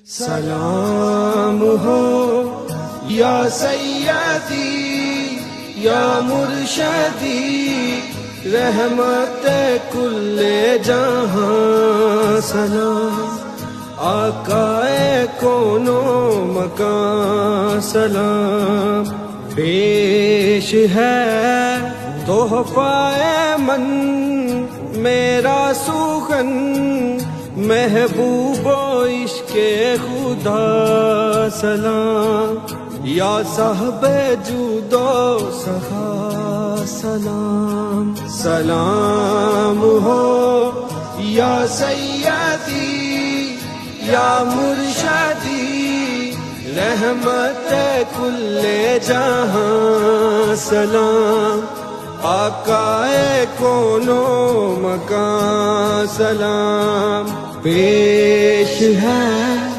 سلام ہو یا سیدی یا مرشدی رحمت کل جہاں، سلام آقا کون و مکان، سلام پیش ہے تحفہ من میرا سخن محبوب و عشق خدا، سلام یا صاحب جود و سخا، سلام سلام ہو یا سیدی یا مرشدی رحمت کل جہاں، سلام آقا کون و مکان، سلام پیش ہے